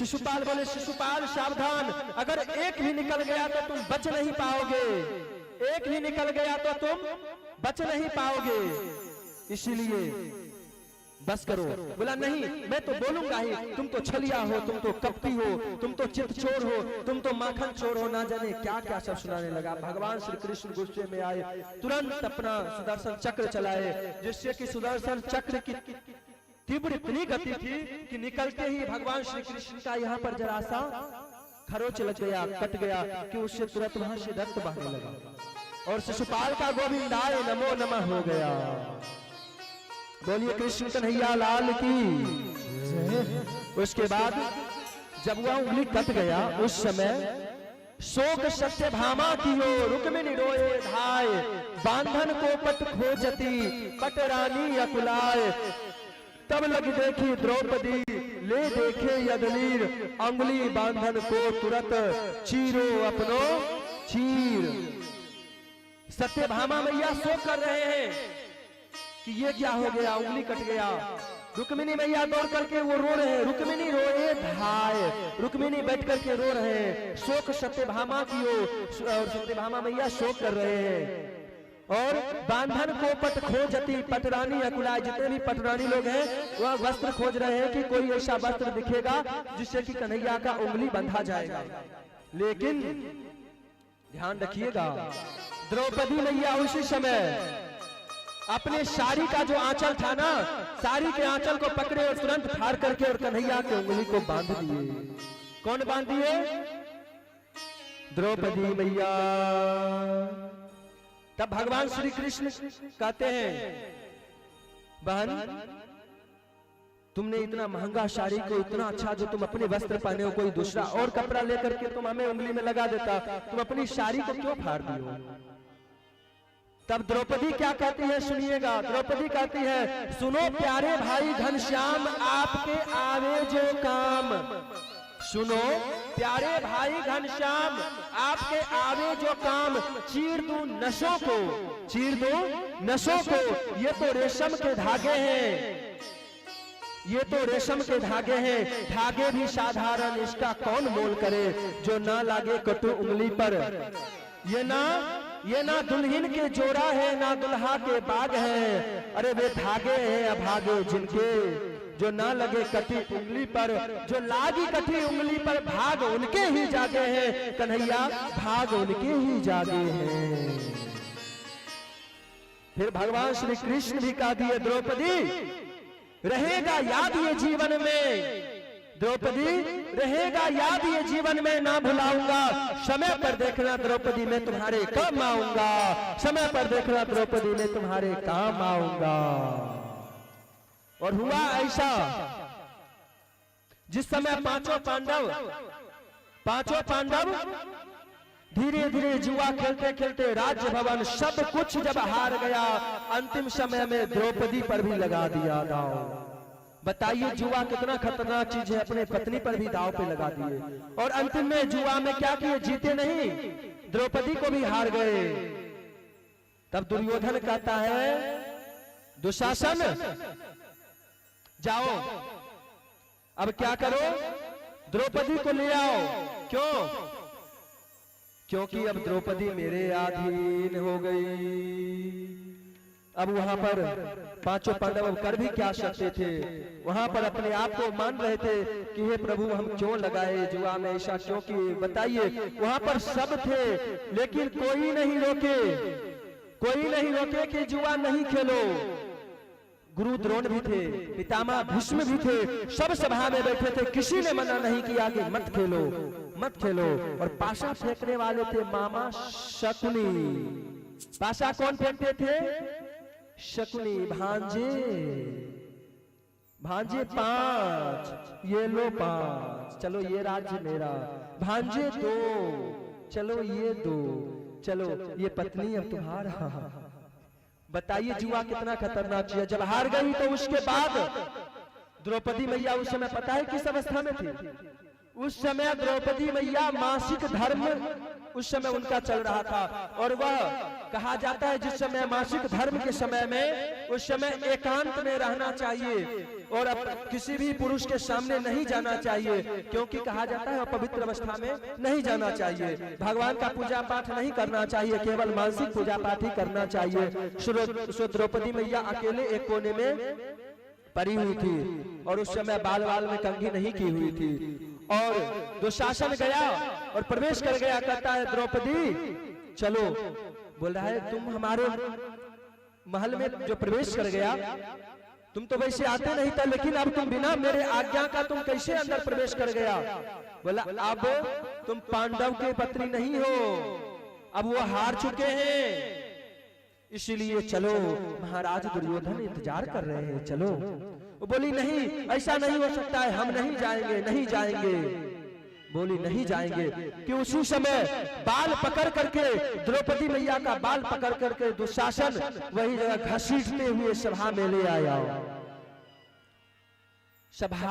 शिशुपाल बोले शिशुपाल सावधान, अगर एक भी निकल गया तो तुम बच नहीं पाओगे, एक भी निकल गया तो तुम बच नहीं पाओगे, इसीलिए बस करो। बोला नहीं मैं तो बोलूंगा ही, तुम तो छलिया हो, तुम तो कपटी हो, तुम तो चित चोर हो, तुम तो माखन चोर हो, ना जाने क्या क्या सब सुनाने लगा। भगवान श्री कृष्ण गुस्से में आए, तुरंत अपना सुदर्शन चक्र चलाए, जिससे कि सुदर्शन चक्र की तीव्र इतनी गति थी कि निकलते ही भगवान श्री कृष्ण का यहाँ पर जरा सा खरोच लग गया, कट गया कि उससे तुरंत वहां से रक्त बहने लगा और शिशुपाल का गोविंदाय नमो नमः हो गया। बोलिए कृष्ण कन्हैया लाल की। उसके बाद जब वह उंगली कट गया उस समय शोक सत्यभामा की ओर रुक्मिणी रोए धाय, बांधन को पट खोजती पट रानी अकुलाय, तब लग देखी द्रौपदी ले देखे यदलीर, अंगुली बांधन को तुरंत चीरो अपनो चीर। सत्यभामा मैया शोक कर रहे हैं कि ये क्या हो गया, उंगली कट गया। रुक्मिणी मैया दौड़ करके वो रो रहे हैं, रुक्मिणी रोए धाय, रुक्मिणी बैठ करके रो रहे हैं, शोक सत्यभामा की ओर, और सत्यभामा मैया शोक कर रहे हैं। और बांधन को पट खोजती पटरानी अकुलाय, जितने भी पटरानी लोग हैं वह वस्त्र खोज रहे हैं कि कोई ऐसा वस्त्र दिखेगा जिससे कि कन्हैया का उंगली बंधा जाएगा। लेकिन ध्यान रखिएगा द्रौपदी मैया उसी समय अपने साड़ी का जो आंचल था ना, साड़ी के आंचल को पकड़े और तुरंत फाड़ करके और कन्हैया की उंगली को बांध दिए। कौन बांध दिए? द्रौपदी मैया। तब भगवान श्री कृष्ण कहते हैं बहन तुमने इतना महंगा साड़ी को इतना अच्छा जो तुम अपने वस्त्र पहने हो, कोई दूसरा और कपड़ा लेकर के तुम हमें उंगली में लगा देता, तुम अपनी साड़ी को क्यों फाड़ दी हो? तब द्रौपदी क्या कहती है सुनिएगा। द्रौपदी कहती है सुनो प्यारे भाई घनश्याम आपके आवे जो काम, सुनो प्यारे भाई घनश्याम आपके आवे जो काम, चीर दूं नसों को, चीर दूं नसों को, ये तो रेशम के धागे हैं, ये तो रेशम के धागे हैं, धागे भी साधारण इसका कौन मोल करे, जो ना लागे कटु उंगली पर, ये ना दुल्हन के जोड़ा है ना दुल्हा के बाग है, अरे वे धागे हैं अभागे जिनके, जो ना लगे कटी उंगली पर, जो लागी कटी उंगली पर भाग उनके ही जागे हैं, कन्हैया भाग उनके ही जागे हैं। फिर भगवान श्री कृष्ण भी कह दिए द्रौपदी रहेगा याद ये जीवन में, द्रौपदी रहेगा याद ये जीवन में ना भुलाऊंगा, समय पर देखना द्रौपदी मैं तुम्हारे काम आऊंगा, समय पर देखना द्रौपदी मैं तुम्हारे काम आऊंगा। और हुआ ऐसा जिस समय पांचों पांडव धीरे धीरे जुआ खेलते खेलते राज्य भवन सब कुछ जब हार गया, अंतिम समय में द्रौपदी पर भी लगा दिया दांव। बताइए जुआ कितना खतरनाक चीज है, अपने पत्नी पर भी दांव पे लगा दिए और अंतिम में जुआ में क्या किए, जीते नहीं, द्रौपदी को भी हार गए। तब दुर्योधन कहता है दुशासन जाओ अब क्या करो, द्रौपदी को ले आओ। क्यों? क्योंकि अब द्रौपदी मेरे अधीन हो गई। अब वहां पर पांचों पांडव कर भी क्या सकते थे, वहां पर अपने आप को मान रहे थे कि हे प्रभु हम क्यों लगाए जुआ में, ऐसा क्यों किए बताइए। वहां पर सब थे लेकिन कोई नहीं रोके कि जुआ नहीं खेलो। गुरु द्रोण भी थे, पितामह भीष्म भी थे, सब सभा में बैठे थे, किसी ने मना नहीं किया कि मत खेलो मत खेलो। और पाशा फेंकने वाले थे मामा शकुनी। पाशा कौन फेंकते थे? शकुनी। भांजे 5, ये लो 5, चलो ये राज्य मेरा। भांजे 2, चलो ये 2, चलो ये पत्नी अब तुम्हारा। बताइए जुआ कितना खतरनाक चीज है। जब हार गई तो उसके बाद द्रौपदी मैया उस समय पता है किस अवस्था में थी? उस समय द्रौपदी मैया मासिक धर्म उस समय उनका चल रहा था। और वह कहा जाता है जिस समय मासिक धर्म के समय में उस समय एकांत में रहना चाहिए, और अब किसी भी पुरुष के सामने नहीं जाना चाहिए, क्योंकि कहा जाता है पवित्र अवस्था में नहीं जाना चाहिए। भगवान का पूजा पाठ नहीं करना चाहिए, केवल मानसिक पूजा पाठ ही करना चाहिए। सो द्रौपदी मैया अकेले एक कोने में पड़ी हुई थी और उस समय बाल बाल में कंघी नहीं की हुई थी। और दुशासन गया और प्रवेश कर गया, कहता है द्रौपदी चलो। बोल रहा है तुम हमारे महल में जो प्रवेश कर गया, तुम तो वैसे आते नहीं था, लेकिन अब तुम बिना मेरे आज्ञा का तुम कैसे अंदर प्रवेश कर गया? बोला अब तुम पांडव के पत्नी नहीं हो, अब वो हार चुके हैं, इसलिए चलो, महाराज दुर्योधन इंतजार कर रहे हैं, चलो। वो बोली नहीं, ऐसा नहीं हो सकता है, हम नहीं जाएंगे, नहीं जाएंगे। बोली नहीं जाएंगे कि उसी समय बाल पकड़ करके द्रौपदी मैया का बाल पकड़ करके दुशासन वही जगह घसीटते हुए सभा में ले आया। सभा